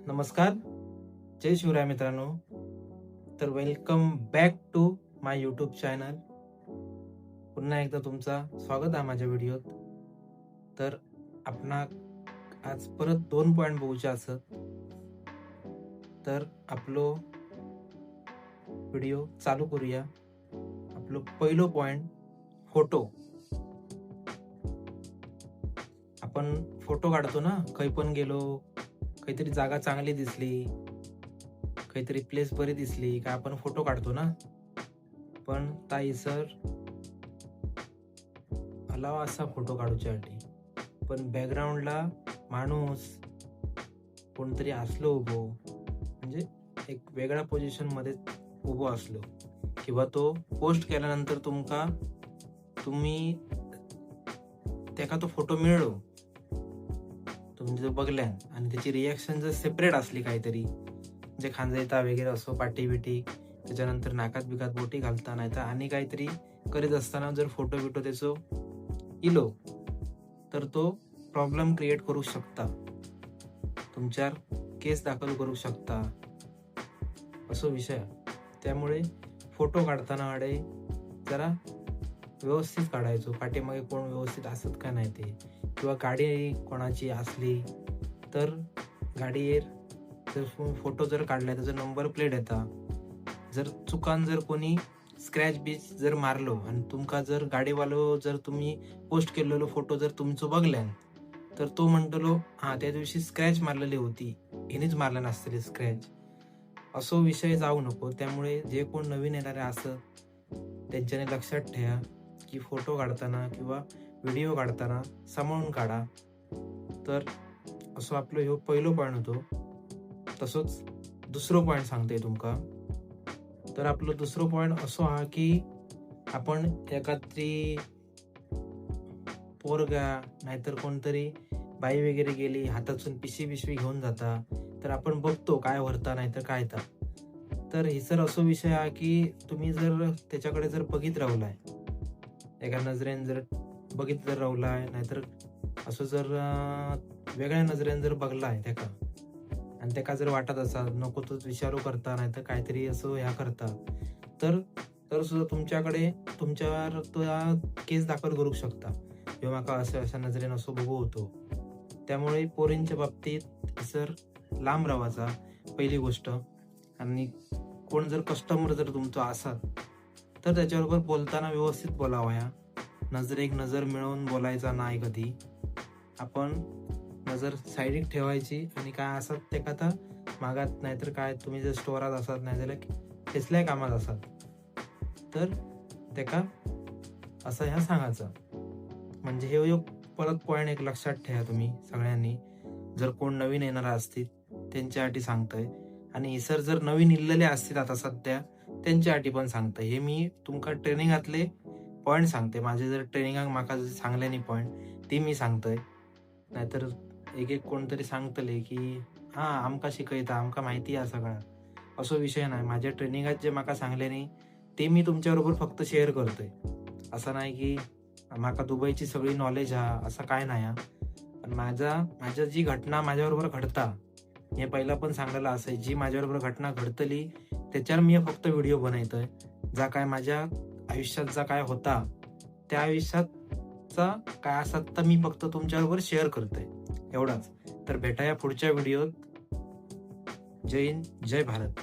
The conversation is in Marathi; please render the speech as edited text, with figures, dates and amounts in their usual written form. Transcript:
नमस्कार, जय शिवराय मित्रांनो. तर welcome back to my YouTube channel. पुन्हा एकदा तुमचा स्वागत आहे माझ्या व्हिडिओत. तर आपण आज परत 2 पॉइंट बघूचे असत. तर आपलो व्हिडिओ चालू करूया. आपलो पहिलो पॉइंट, फोटो. आपण फोटो काढतो ना, काही पण गेलो, काहीतरी जागा चांगली दिसली, काहीतरी प्लेस बरी दिसली का आपण फोटो काढतो ना. पण ताई सर अलावा असा फोटो काढूच्यासाठी, पण बॅकग्राऊंडला माणूस कोणतरी असलो उभो, म्हणजे एक वेगळ्या पोझिशन मध्ये उभो असलो, किंवा तो पोस्ट केल्यानंतर तुम्ही त्याका तो फोटो मिळलो, तुम्ही जर बघल्यान आणि त्याची रिॲक्शन जर सेपरेट असली, काहीतरी जे खांजायता वगैरे असो, पाठी बिटी, त्याच्यानंतर नाकात बिकात बोटी घालता, नाही तर आणि काहीतरी करीत असताना जर फोटो बिटो त्याचो इलो, तर तो प्रॉब्लेम क्रिएट करू शकता, तुमच्यावर केस दाखल करू शकता, असो विषय. त्यामुळे फोटो काढताना अडे जरा व्यवस्थित काढायचो, पाठीमागे कोण व्यवस्थित असत का नाही ते, किंवा गाडी कोणाची असली तर गाडीवर जर फोटो जर काढला त्याचा नंबर प्लेट येता, जर चुकान जर कोणी स्क्रॅच बीच जर मारलो आणि तुमका जर गाडीवालो जर तुम्ही पोस्ट केलेलो फोटो जर तुमचं बघल्यान, तर तो म्हणतलो हा त्या दिवशी स्क्रॅच मारलेली होती, हिनेच मारला नसतली स्क्रॅच, असो विषय जाऊ नको. त्यामुळे जे कोण नवीन येणारे असत त्यांच्याने लक्षात ठेवा की फोटो काढताना किंवा व्हिडिओ काढताना सांभाळून काढा. तर असो आपलं ह्यो पहिलो पॉइंट होतो. तसंच दुसरो पॉइंट सांगते तुमका. तर आपलं दुसरं पॉइंट असो हा की आपण एखादी पोरगा नाहीतर कोणतरी बाई वगैरे गेली, हातातून पिशवी घेऊन जाता, तर आपण बघतो काय वरता नाहीतर काय ता. तर ही सर असो विषय हा की तुम्ही जर त्याच्याकडे जर बघित राहुलाय, एका नजरेने जर बघित जर राहुलाय, नाहीतर असं जर वेगळ्या नजरेने जर बघलाय त्याका, आणि त्याका जर वाटत असा नको तोच विचारू करता, नाहीतर काहीतरी असं ह्या करता, तर सुद्धा तुमच्यावर तो केस दाखल करू शकता, किंवा माका असं अशा नजरेने असं बघू होतो. त्यामुळे पोरींच्या बाबतीत सर लांब राहायचा पहिली गोष्ट. आणि कोण जर कस्टमर जर तुमचा असाल तर त्याच्याबरोबर बोलताना व्यवस्थित बोलावया, नजर मिळवून बोलायचा नाही कधी. आपण नजर साईडिक ठेवायची आणि काय असत ते का मागात, नाहीतर काय तुम्ही जर स्टोरात असाल, नाही झालं कसल्याही कामात असाल, तर त्याका असं ह्या सांगायचं. म्हणजे हे परत पॉइंट एक लक्षात ठेवा तुम्ही सगळ्यांनी, जर कोण नवीन येणार असतील त्यांच्यासाठी सांगतोय, आणि सर जर नवीन इल्लेले असतील आता सध्या त्यांच्यासाठी पण सांगतोय. हे मी तुमका ट्रेनिंगातले पॉइंट सांगते, माझे जर ट्रेनिंगाक माका सांगले नाही पॉइंट ती मी सांगतोय. नाहीतर एक कोणतरी सांगतले की हा आमका शिकयता, आमका माहिती आहे सगळं, असो विषय नाही. माझ्या ट्रेनिंगात जे माका सांगले नाही ते मी तुमच्याबरोबर फक्त शेअर करतोय. असं नाही की माका दुबईची सगळी नॉलेज हा, असं काय नाही. पण माझ्या जी घटना माझ्याबरोबर घडता, हे पहिला पण सांगायला असं, जी माझ्याबरोबर घटना घडतली त्याच्यावर मी फक्त व्हिडिओ बनवतोय. जा काय माझ्या आयुष्यात जा काय होता, त्या आयुष्याचा काय असत तर मी फक्त तुमच्याबरोबर शेअर करतोय, एवढाच. तर भेटाया पुढच्या व्हिडिओत. जय हिंद, जय भारत.